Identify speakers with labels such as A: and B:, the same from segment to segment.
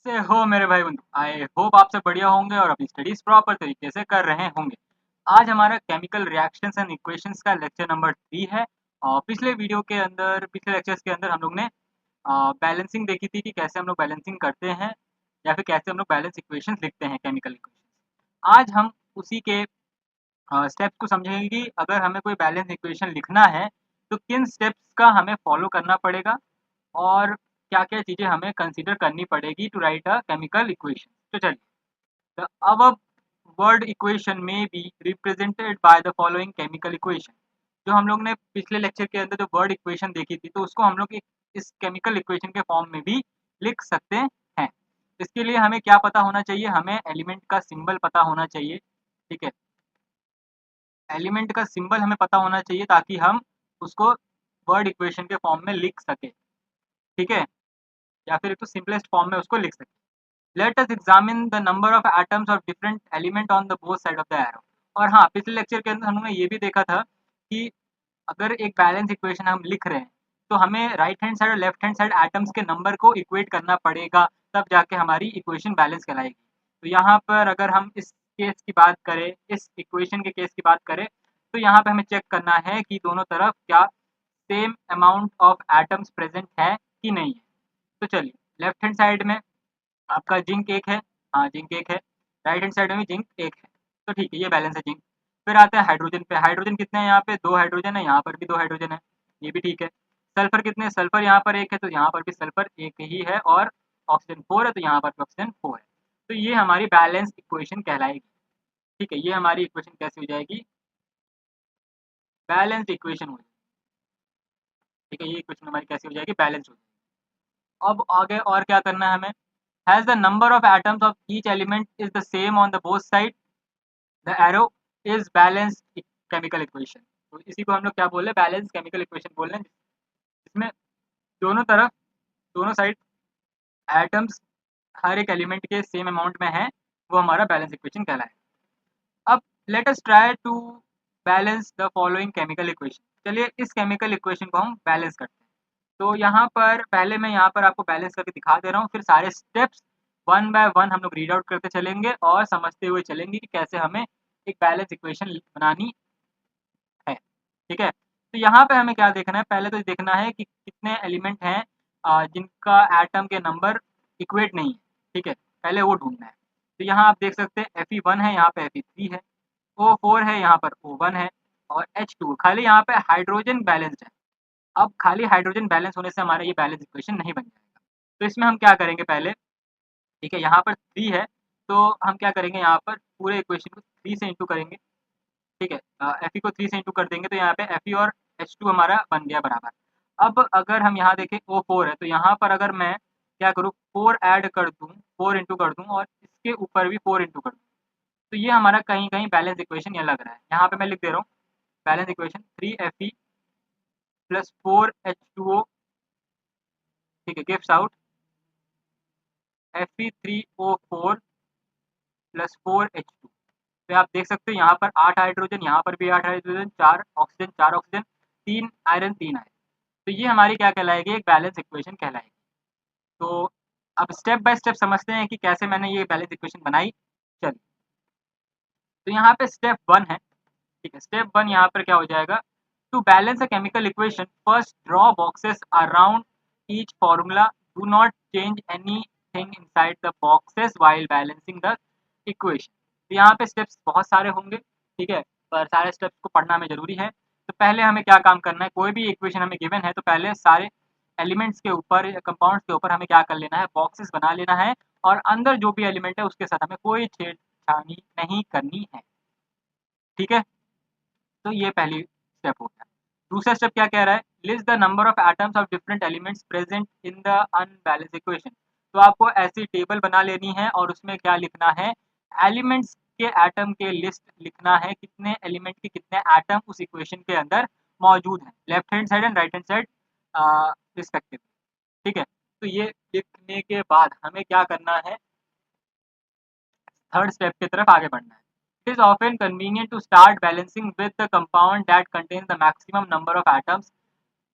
A: कैसे हो मेरे भाई बंधु। आई होप आप सब बढ़िया होंगे और अपनी स्टडीज प्रॉपर तरीके से कर रहे होंगे। आज हमारा केमिकल रिएक्शंस एंड इक्वेशंस का लेक्चर नंबर 3 है। और पिछले लेक्चर्स के अंदर हम लोग ने बैलेंसिंग देखी थी कि कैसे हम लोग बैलेंसिंग करते हैं या फिर कैसे हम लोग बैलेंस इक्वेशंस लिखते हैं केमिकल इक्वेशंस। आज हम उसी के स्टेप्स को समझेंगे कि अगर हमें कोई बैलेंस इक्वेशन लिखना है तो किन स्टेप्स का हमें फॉलो करना पड़ेगा और क्या-क्या चीज़ें हमें कंसीडर करनी पड़ेगी to write a chemical equation. तो चलिए, द अबव वर्ड इक्वेशन में be represented by the following chemical equation. जो हम लोग ने पिछले लेक्चर के अंदर जो वर्ड इक्वेशन देखी थी तो उसको हम लोग इस केमिकल इक्वेशन के फॉर्म में भी लिख सकते हैं। इसके लिए हमें क्या पता होना चाहिए, हमें एलिमेंट का सिंबल पता होना चाहिए। ठीक है, एलिमेंट का सिंबल हमें पता होना चाहिए ताकि हम उसको वर्ड इक्वेशन के फॉर्म में लिख सके। ठीक है, या फिर एक तो सिंपलेस्ट फॉर्म में उसको लिख सके। Let us examine the number of atoms of different element on the both side of the arrow. और हाँ, पिछले लेक्चर के अंदर हम लोगों ने ये भी देखा था कि अगर एक बैलेंस इक्वेशन हम लिख रहे हैं तो हमें राइट हैंड साइड और लेफ्ट हैंड साइड एटम्स के नंबर को इक्वेट करना पड़ेगा, तब जाके हमारी इक्वेशन बैलेंस कहलाएगी। तो यहाँ पर अगर हम इस केस की बात करें, इस इक्वेशन के केस की बात करें, तो यहाँ पे हमें चेक करना है कि दोनों तरफ क्या same amount of atoms present है कि नहीं है। तो चलिए, लेफ्ट हैंड साइड में आपका जिंक एक है। हाँ, जिंक एक है। राइट हैंड साइड में भी जिंक एक है। तो ठीक है, ये बैलेंस है जिंक। फिर आता है हाइड्रोजन पे। हाइड्रोजन कितने हैं यहाँ पे? 2 हाइड्रोजन है, यहाँ पर भी 2 हाइड्रोजन है। ये भी ठीक है। सल्फर कितने हैं? सल्फर यहाँ पर एक है, तो यहाँ पर भी सल्फर एक ही है। और ऑक्सीजन 4 है, तो यहाँ पर भी ऑक्सीजन 4 है। तो ये हमारी बैलेंस इक्वेशन कहलाएगी। ठीक है, ये हमारी इक्वेशन कैसी हो जाएगी? बैलेंस इक्वेशन हो जाएगी। ठीक है, ये इक्वेशन हमारी कैसी हो जाएगी? बैलेंस हो जाएगी। अब आगे और क्या करना है हमें? Has the number of atoms of each element is the same on the both side the arrow is balance chemical equation. तो इसी को हम लोग क्या बोल रहे हैं? बैलेंस केमिकल इक्वेशन बोल रहे हैं, जिसमें दोनों तरफ, दोनों साइड एटम्स हर एक एलिमेंट के सेम अमाउंट में है, वो हमारा बैलेंस इक्वेशन कहलाएगा। अब let us try to balance the following chemical equation. चलिए, इस केमिकल इक्वेशन को हम बैलेंस करते हैं। तो यहाँ पर पहले मैं यहाँ पर आपको बैलेंस करके दिखा दे रहा हूँ, फिर सारे स्टेप्स वन बाय वन हम लोग रीड आउट करते चलेंगे और समझते हुए चलेंगे कि कैसे हमें एक बैलेंस इक्वेशन बनानी है। ठीक है, तो यहाँ पे हमें क्या देखना है? पहले तो देखना है कि कितने एलिमेंट हैं जिनका एटम के नंबर इक्वेट नहीं है। ठीक है, पहले वो ढूंढना है। तो यहाँ आप देख सकते हैं Fe1 है, यहाँ पे Fe3 है, O4 है, यहाँ पर O1 है, और H2 खाली यहाँ पे हाइड्रोजन बैलेंस्ड है। अब खाली हाइड्रोजन बैलेंस होने से हमारा ये बैलेंस इक्वेशन नहीं बन जाएगा। तो इसमें हम क्या करेंगे पहले? ठीक है, यहाँ पर 3 है, तो हम क्या करेंगे? यहाँ पर पूरे इक्वेशन को 3 से इंटू करेंगे। ठीक है, Fe को 3 से इंटू कर देंगे तो यहाँ पे Fe और H2 हमारा बन गया बराबर। अब अगर हम यहाँ देखें O4 है, तो यहाँ पर अगर मैं क्या करूँ? 4 ऐड कर दूँ, 4 इंटू कर दूँ और इसके ऊपर भी 4 इंटू कर दूँ, तो ये हमारा कहीं कहीं बैलेंस इक्वेशन ये लग रहा है। यहाँ पे मैं लिख दे रहा हूँ balance equation 3Fe plus 4H2O। ठीक है, gives out Fe3O4 plus 4H2। तो आप देख सकते हो यहाँ पर 8 हाइड्रोजन, यहाँ पर भी 8 hydrogen, 4 oxygen, 4 oxygen, 3 iron, 3 iron. तो ये हमारी क्या कहलाएगी? एक बैलेंस इक्वेशन कहलाएगी। तो अब स्टेप बाय स्टेप समझते हैं कि कैसे मैंने ये बैलेंस इक्वेशन बनाई। चलिए, तो यहाँ पे स्टेप 1 है। ठीक है, स्टेप 1 यहाँ पर क्या हो जाएगा? To balance a chemical equation first draw boxes around each formula, do not change anything inside the boxes while balancing the equation. तो यहाँ पे स्टेप्स बहुत सारे होंगे। ठीक है, पर सारे स्टेप्स को पढ़ना हमें जरूरी है। तो पहले हमें क्या काम करना है? कोई भी इक्वेशन हमें गिवन है तो पहले सारे एलिमेंट्स के ऊपर या कंपाउंड्स के ऊपर हमें क्या कर लेना है? बॉक्सेस बना लेना है, और अंदर जो भी एलिमेंट है उसके साथ हमें कोई छेड़छानी नहीं करनी है। ठीक है, तो ये पहली स्टेप हो गया। दूसरा स्टेप क्या कह रहा है? List the number of atoms of different elements present in the unbalanced equation. तो आपको ऐसी टेबल बना लेनी है और उसमें क्या लिखना है? एलिमेंट्स के एटम के लिस्ट लिखना है, कितने एलिमेंट के कितने एटम उस इक्वेशन के अंदर मौजूद हैं, left hand side and right hand side respective. ठीक है, तो ये लिखने के बाद हमें क्या करना है? थर्ड स्टेप की तरफ आगे बढ़ना है। It is often convenient to start balancing with the compound that contains the maximum number of atoms.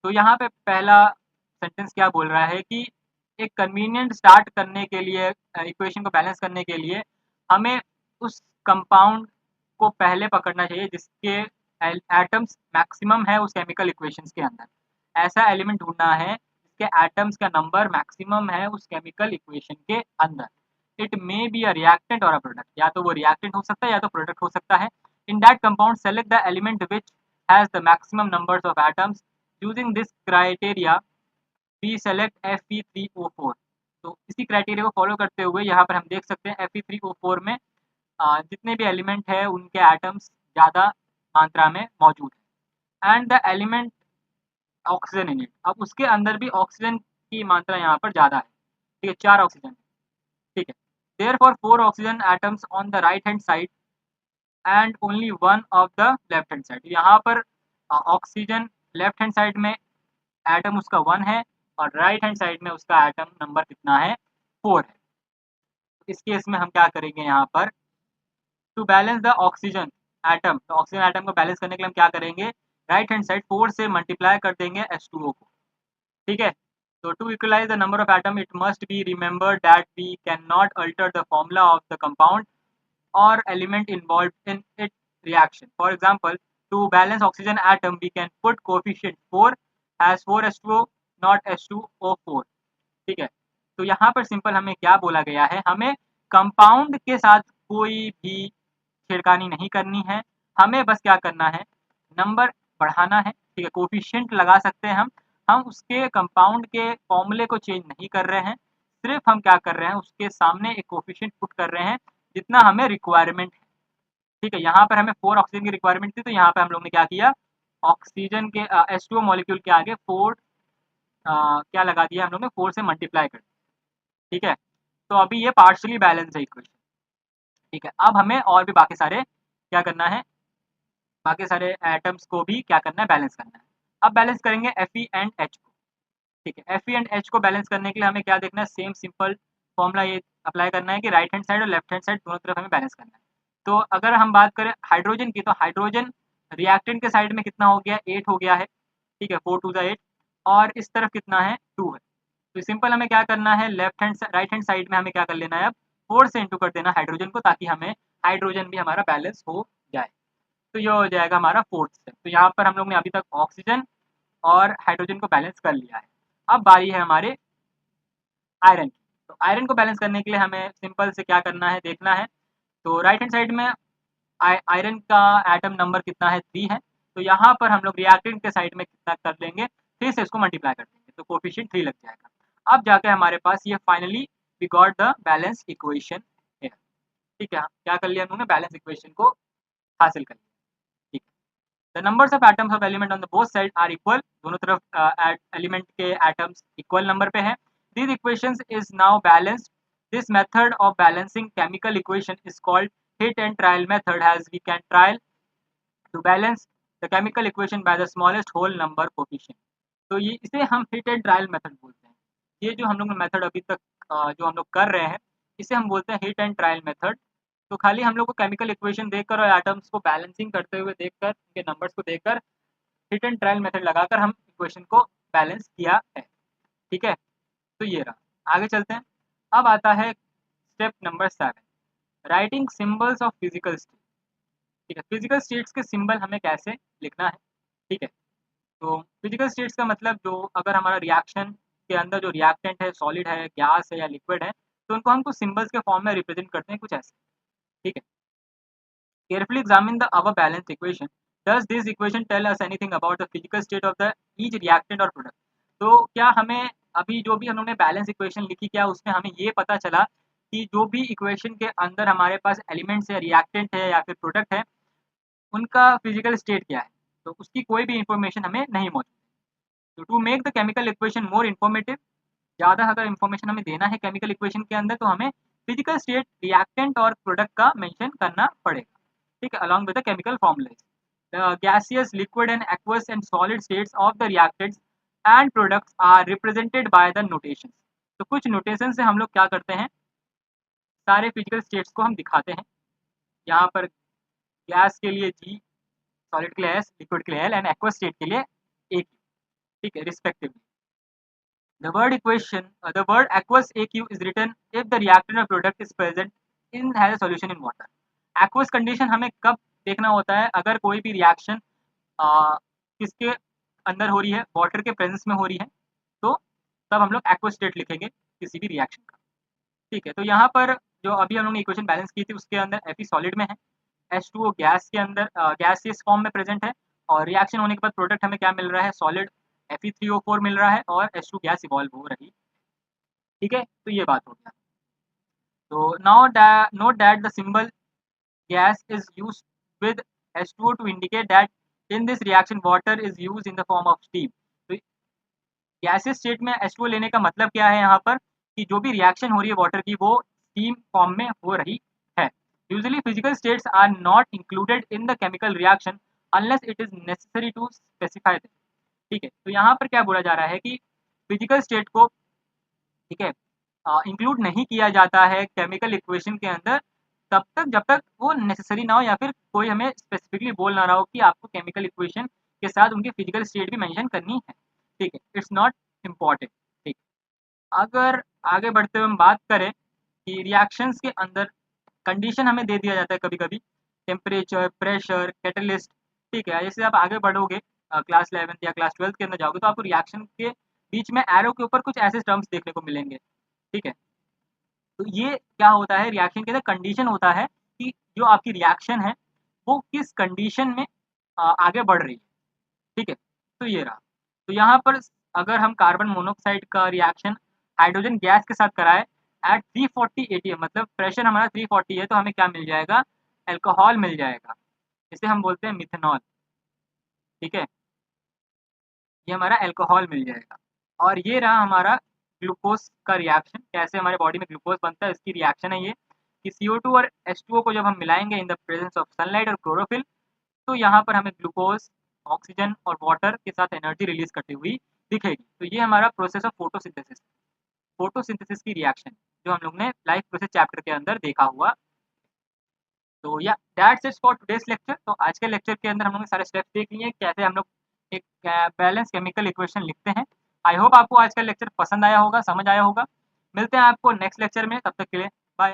A: तो यहाँ पे पहला सेंटेंस क्या बोल रहा है कि एक कन्वीनियंट स्टार्ट करने के लिए, इक्वेशन को बैलेंस करने के लिए हमें उस कंपाउंड को पहले पकड़ना चाहिए जिसके एटम्स मैक्सिमम है उस केमिकल इक्वेशंस के अंदर। ऐसा एलिमेंट ढूंढना है जिसके एटम्स का नंबर मैक्सिमम है उस केमिकल इक्वेशन के अंदर। It may be a reactant और अ प्रोडक्ट, या तो वो रिएक्टेंट हो सकता है या तो प्रोडक्ट हो सकता है। In that compound select the element which has the maximum numbers of atoms. Using this criteria we select Fe3O4। तो इसी क्राइटेरिया को फॉलो करते हुए यहाँ पर हम देख सकते हैं Fe3O4 में जितने भी एलिमेंट है उनके एटम्स ज़्यादा मात्रा में मौजूद है and the element oxygen in it. अब उसके अंदर भी ऑक्सीजन की मात्रा यहाँ पर ज़्यादा है, ठीक है, 4 ऑक्सीजन है, ठीक है। Therefore 4 oxygen atoms on the right hand side and only 1 of the left hand side. यहाँ पर ऑक्सीजन लेफ्ट हैंड साइड में एटम उसका 1 है और राइट हैंड साइड में उसका एटम नंबर कितना है, 4 है। इस केस में हम क्या करेंगे यहाँ पर, to balance the oxygen atom, तो ऑक्सीजन एटम को बैलेंस करने के लिए हम क्या करेंगे, राइट हैंड साइड 4 से मल्टीप्लाई कर देंगे H2O को, ठीक है। तो to equalize the number of atom it must be remembered that we can not alter the formula of the compound or element involved in its reaction. For example, to balance oxygen atom, we can put coefficient 4 as 4H2O, not H2O4, ठीक है। तो यहाँ पर simple हमें क्या बोला गया है, हमें कंपाउंड के साथ कोई भी छिड़कानी नहीं करनी है, हमें बस क्या करना है, नंबर बढ़ाना है, ठीक है। कोफिशिएंट लगा सकते हैं हम उसके कंपाउंड के फॉर्मूले को चेंज नहीं कर रहे हैं, सिर्फ हम क्या कर रहे हैं, उसके सामने एक कोफिशिएंट पुट कर रहे हैं जितना हमें रिक्वायरमेंट है, ठीक है। यहाँ पर हमें 4 ऑक्सीजन की रिक्वायरमेंट थी, तो यहाँ पर हम लोग ने क्या किया, ऑक्सीजन के H2O मॉलिक्यूल के आगे 4 क्या लगा दिया हम लोग ने, 4 से मल्टीप्लाई कर दिया, ठीक है। तो अभी ये पार्शियली बैलेंस है इक्वेशन, ठीक है। अब हमें और भी बाकी सारे क्या करना है, बाकी सारे एटम्स को भी क्या करना है, बैलेंस करना है। अब बैलेंस करेंगे Fe एंड H को, ठीक है। Fe एंड H को बैलेंस करने के लिए हमें क्या देखना है, सेम सिंपल फॉर्मूला ये अप्लाई करना है कि राइट हैंड साइड और लेफ्ट हैंड साइड दोनों तरफ हमें बैलेंस करना है। तो अगर हम बात करें हाइड्रोजन की, तो हाइड्रोजन रिएक्टेंट के साइड में कितना हो गया, 8 हो गया है, ठीक है, 4 2 8, और इस तरफ कितना है, 2 है। तो सिंपल हमें क्या करना है, left hand right hand side में हमें क्या कर लेना है, अब 4 से इंटू कर देना हाइड्रोजन को, ताकि हमें हाइड्रोजन भी हमारा बैलेंस हो जाए। तो ये हो जाएगा हमारा फोर्थ स्टेप। तो यहाँ पर हम लोग ने अभी तक ऑक्सीजन और हाइड्रोजन को बैलेंस कर लिया है। अब बारी है हमारे आयरन की। तो आयरन को बैलेंस करने के लिए हमें सिंपल से क्या करना है, देखना है। तो राइट हैंड साइड में आयरन का एटम नंबर कितना है, 3 है। तो यहाँ पर हम लोग रिएक्टेंट के साइड में कितना कर लेंगे, 3 से इसको मल्टीप्लाई कर देंगे, तो कोफिशिएंट 3 लग जाएगा। अब जाके हमारे पास ये finally we got the balance equation है, ठीक है। क्या कर लिया हम लोगों ने, बैलेंस इक्वेशन को हासिल कर लिया, ठीक है। The numbers of atoms of element on the both side are equal, दोनों तरफ एलिमेंट के एटम्स इक्वल नंबर पे है। This equations is now balanced. This method of balancing chemical equation is called hit and trial method, as we can trial to balance the chemical equation by the smallest whole number coefficient। तो ये इसे हम hit and trial method बोलते हैं। ये जो हम लोग मेथड अभी तक जो हम लोग कर रहे हैं, इसे हम बोलते हैं हिट एंड ट्रायल मेथड। तो खाली हम लोग को केमिकल इक्वेशन देखकर और एटम्स को बैलेंसिंग करते हुए देखकर, उनके नंबर्स को देखकर हिट एंड ट्रायल मेथड लगाकर हम इक्वेशन को बैलेंस किया है, ठीक है। तो ये रहा, आगे चलते हैं। अब आता है step number 7, writing symbols of physical state, ठीक है। फिजिकल स्टेट्स के सिंबल हमें कैसे लिखना है, ठीक है। तो फिजिकल स्टेट्स का मतलब, जो अगर हमारा रिएक्शन के अंदर जो रिएक्टेंट है, सॉलिड है, गैस है या लिक्विड है, तो उनको हम कुछ सिंबल्स के फॉर्म में रिप्रेजेंट करते हैं, कुछ ऐसे, ठीक है। Carefully examine the above balanced equation. Does this equation tell us anything about the physical state of the each reactant और प्रोडक्ट। तो क्या हमें अभी जो भी हम लोगों ने बैलेंस इक्वेशन लिखी, क्या उसमें हमें ये पता चला कि जो भी इक्वेशन के अंदर हमारे पास एलिमेंट्स है, रिएक्टेंट है या फिर प्रोडक्ट है, उनका फिजिकल स्टेट क्या है, तो उसकी कोई भी इंफॉर्मेशन हमें नहीं मौजूद। तो to make the chemical equation more informative, ज़्यादा अगर इन्फॉर्मेशन हमें देना है केमिकल इक्वेशन के अंदर, तो हमें फिजिकल स्टेट, रिएक्टेंट और प्रोडक्ट का मेंशन करना पड़ेगा, ठीक है, along with the chemical formulas. The gaseous, liquid and aqueous and solid states of the reactants and products are represented by the notation. तो कुछ नोटेशन से हम लोग क्या करते हैं, सारे फिजिकल स्टेट्स को हम दिखाते हैं। यहाँ पर गैस के लिए G, सॉलिड के लिए S, लिक्विड के लिए L एंड एक्वस स्टेट के लिए A की, ठीक है, respectively. The word equation, the word aqueous AQ is written if the reactant or product is present in has a solution in water. Aqueous condition हमें कब देखना होता है, अगर कोई भी रिएक्शन किसके अंदर हो रही है, वाटर के प्रेजेंस में हो रही है, तो तब हम लोग aqueous स्टेट लिखेंगे किसी भी रिएक्शन का। ठीक है, तो यहाँ पर जो अभी हम लोग ने इक्वेशन बैलेंस की थी उसके अंदर Fe सॉलिड में है, H2O गैस के अंदर गैसियस फॉर्म में प्रेजेंट है, और रिएक्शन होने के बाद प्रोडक्ट हमें क्या मिल रहा है, सॉलिड Fe3O4 मिल रहा है और H2 गैस इवॉल्व हो रही। ठीक है, तो ये बात हो गया। तो now note that the symbol gas is used with H2O to indicate that in this reaction water is used in the form of steam. तो गैसियस स्टेट में H2O लेने का मतलब क्या है यहाँ पर, कि जो भी रिएक्शन हो रही है वाटर की वो स्टीम फॉर्म में हो रही है। Usually physical states are not included in the chemical reaction unless it is necessary to specify them. ठीक है, तो यहाँ पर क्या बोला जा रहा है कि फिजिकल स्टेट को, ठीक है, इंक्लूड नहीं किया जाता है केमिकल इक्वेशन के अंदर तब तक जब तक वो नेसेसरी ना हो, या फिर कोई हमें स्पेसिफिकली बोल ना रहा हो कि आपको केमिकल इक्वेशन के साथ उनकी फिजिकल स्टेट भी मेंशन करनी है। ठीक है, इट्स नॉट इम्पॉर्टेंट। ठीक, अगर आगे बढ़ते हुए हम बात करें कि रिएक्शंस के अंदर कंडीशन हमें दे दिया जाता है कभी कभी, टेम्परेचर, प्रेशर, कैटलिस्ट। ठीक है, जैसे आप आगे बढ़ोगे क्लास 11 या क्लास 12 के अंदर जाओगे तो आपको रिएक्शन के बीच में एरो के ऊपर कुछ ऐसे टर्म्स देखने को मिलेंगे। ठीक है, तो ये क्या होता है, रिएक्शन के अंदर कंडीशन होता है कि जो आपकी रिएक्शन है वो किस कंडीशन में आगे बढ़ रही है। ठीक है, तो ये रहा। तो यहाँ पर अगर हम कार्बन मोनोऑक्साइड का रिएक्शन हाइड्रोजन गैस के साथ कराए एट 340 एटीएम, मतलब प्रेशर हमारा 340 है, तो हमें क्या मिल जाएगा, अल्कोहल मिल जाएगा, जिसे हम बोलते हैं मिथेनॉल। ठीक है, ये हमारा अल्कोहल मिल जाएगा। और ये रहा हमारा ग्लूकोज का रिएक्शन, कैसे हमारे बॉडी में ग्लूकोज बनता है, इसकी रिएक्शन है ये, कि CO2 और H2O को जब हम मिलाएंगे in the presence of sunlight और क्लोरोफिल, तो यहाँ पर हमें ग्लूकोज, ऑक्सीजन और वाटर के साथ एनर्जी रिलीज करती हुई दिखेगी। तो ये हमारा प्रोसेस ऑफ फोटोसिंथेसिस, फोटोसिंथेसिस की रिएक्शन जो हम लोग ने लाइफ प्रोसेस चैप्टर के अंदर देखा हुआ। तो या that's it for today's lecture. तो आज के लेक्चर के अंदर हम लोग ने सारे स्टेप्स देख लिए कैसे हम लोग एक बैलेंस केमिकल इक्वेशन लिखते हैं। आई होप आपको आज का लेक्चर पसंद आया होगा, समझ आया होगा। मिलते हैं आपको नेक्स्ट लेक्चर में, तब तक के लिए बाय।